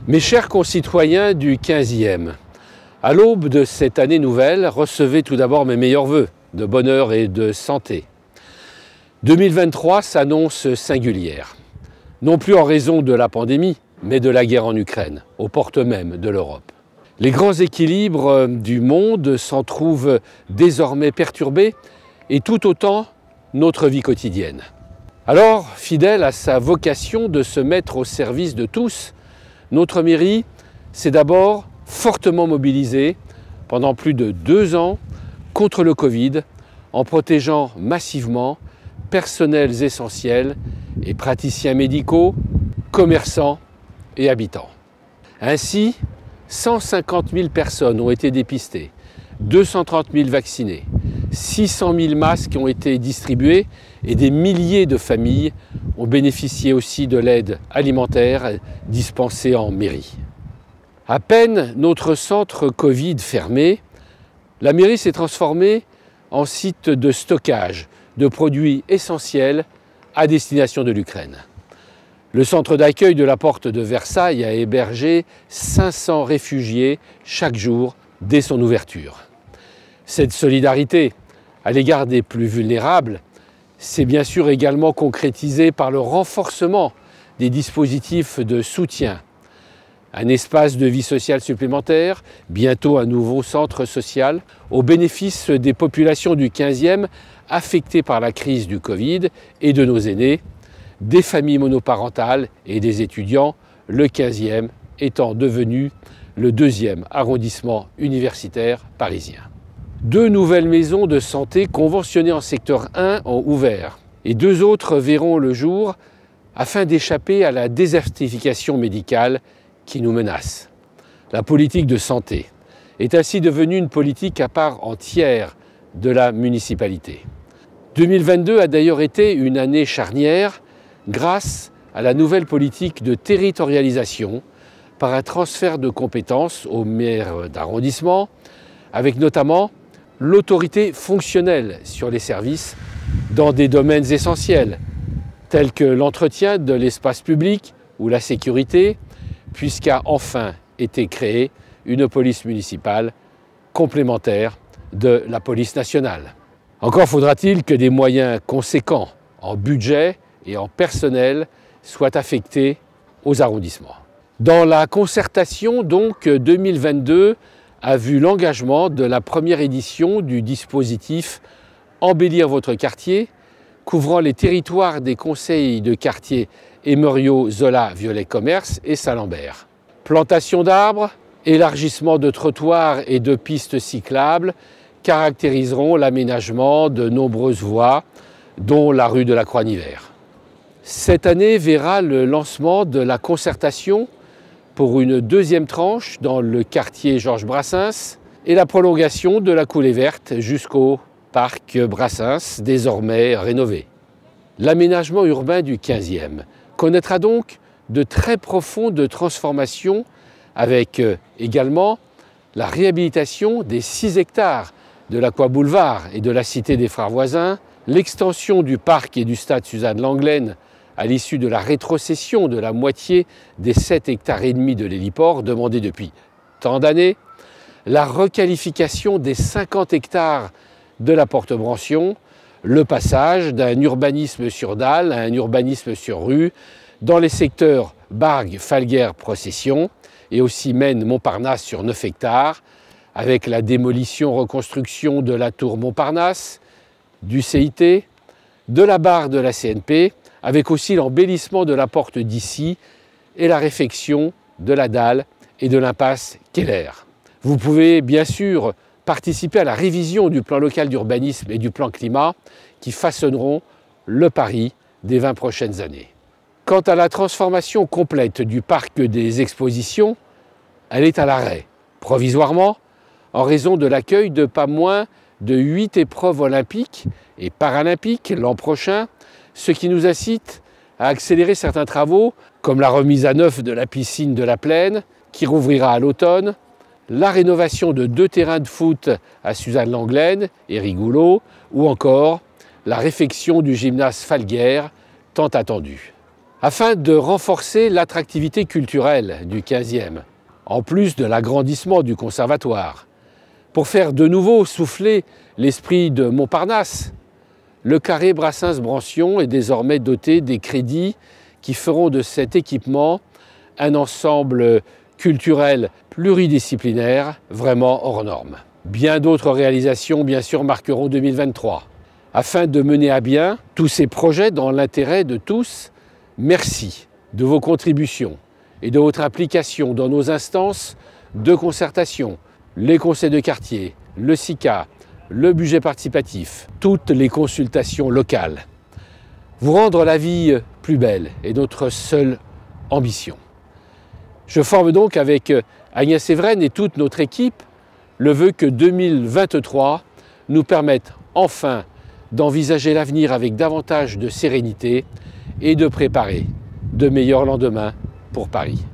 Mes chers concitoyens du 15e, à l'aube de cette année nouvelle, recevez tout d'abord mes meilleurs vœux de bonheur et de santé. 2023 s'annonce singulière, non plus en raison de la pandémie, mais de la guerre en Ukraine, aux portes mêmes de l'Europe. Les grands équilibres du monde s'en trouvent désormais perturbés et tout autant notre vie quotidienne. Alors, fidèle à sa vocation de se mettre au service de tous, notre mairie s'est d'abord fortement mobilisée pendant plus de 2 ans contre le Covid en protégeant massivement personnels essentiels et praticiens médicaux, commerçants et habitants. Ainsi, 150 000 personnes ont été dépistées, 230 000 vaccinées, 600 000 masques ont été distribués et des milliers de familles ont bénéficié aussi de l'aide alimentaire dispensée en mairie. À peine notre centre Covid fermé, la mairie s'est transformée en site de stockage de produits essentiels à destination de l'Ukraine. Le centre d'accueil de la Porte de Versailles a hébergé 500 réfugiés chaque jour dès son ouverture. Cette solidarité à l'égard des plus vulnérables s'est bien sûr également concrétisée par le renforcement des dispositifs de soutien. Un espace de vie sociale supplémentaire, bientôt un nouveau centre social, au bénéfice des populations du 15e affectées par la crise du Covid et de nos aînés, des familles monoparentales et des étudiants, le 15e étant devenu le 2e arrondissement universitaire parisien. 2 nouvelles maisons de santé conventionnées en secteur 1 ont ouvert et 2 autres verront le jour afin d'échapper à la désertification médicale qui nous menace. La politique de santé est ainsi devenue une politique à part entière de la municipalité. 2022 a d'ailleurs été une année charnière grâce à la nouvelle politique de territorialisation par un transfert de compétences aux maires d'arrondissement, avec notamment l'autorité fonctionnelle sur les services dans des domaines essentiels, tels que l'entretien de l'espace public ou la sécurité, puisqu'a enfin été créée une police municipale complémentaire de la police nationale. Encore faudra-t-il que des moyens conséquents en budget et en personnel soient affectés aux arrondissements. Dans la concertation, donc, 2022 a vu l'engagement de la première édition du dispositif Embellir votre quartier, couvrant les territoires des conseils de quartier Emerio, Zola, Violet Commerce et Saint-Lambert. Plantation d'arbres, élargissement de trottoirs et de pistes cyclables caractériseront l'aménagement de nombreuses voies, dont la rue de la Croix-Nivert. Cette année verra le lancement de la concertation pour une 2e tranche dans le quartier Georges Brassens et la prolongation de la coulée verte jusqu'au parc Brassens, désormais rénové. L'aménagement urbain du 15e connaîtra donc de très profondes transformations avec également la réhabilitation des 6 hectares de l'Aqua Boulevard et de la Cité des Frères Voisins, l'extension du parc et du stade Suzanne Lenglen à l'issue de la rétrocession de la moitié des 7,5 hectares de l'héliport demandé depuis tant d'années, la requalification des 50 hectares de la Porte Brancion, le passage d'un urbanisme sur dalle à un urbanisme sur rue dans les secteurs Bargues, Falguères, Procession et aussi Maine, Montparnasse sur 9 hectares, avec la démolition-reconstruction de la tour Montparnasse, du CIT, de la barre de la CNP, avec aussi l'embellissement de la porte d'Issy et la réfection de la dalle et de l'impasse Keller. Vous pouvez bien sûr participer à la révision du plan local d'urbanisme et du plan climat qui façonneront le Paris des 20 prochaines années. Quant à la transformation complète du parc des expositions, elle est à l'arrêt, provisoirement, en raison de l'accueil de pas moins de 8 épreuves olympiques et paralympiques l'an prochain, ce qui nous incite à accélérer certains travaux, comme la remise à neuf de la piscine de la Plaine, qui rouvrira à l'automne, la rénovation de 2 terrains de foot à Suzanne Lenglen et Rigoulot, ou encore la réfection du gymnase Falguères, tant attendu. afin de renforcer l'attractivité culturelle du 15e, en plus de l'agrandissement du conservatoire. Pour faire de nouveau souffler l'esprit de Montparnasse, le carré Brassens-Brancion est désormais doté des crédits qui feront de cet équipement un ensemble culturel pluridisciplinaire vraiment hors norme. Bien d'autres réalisations, bien sûr, marqueront 2023. Afin de mener à bien tous ces projets dans l'intérêt de tous, merci de vos contributions et de votre implication dans nos instances de concertation, les conseils de quartier, le SICA, le budget participatif, toutes les consultations locales. Vous rendre la vie plus belle est notre seule ambition. Je forme donc avec Agnès Séveraine et toute notre équipe le vœu que 2023 nous permette enfin d'envisager l'avenir avec davantage de sérénité et de préparer de meilleurs lendemains pour Paris.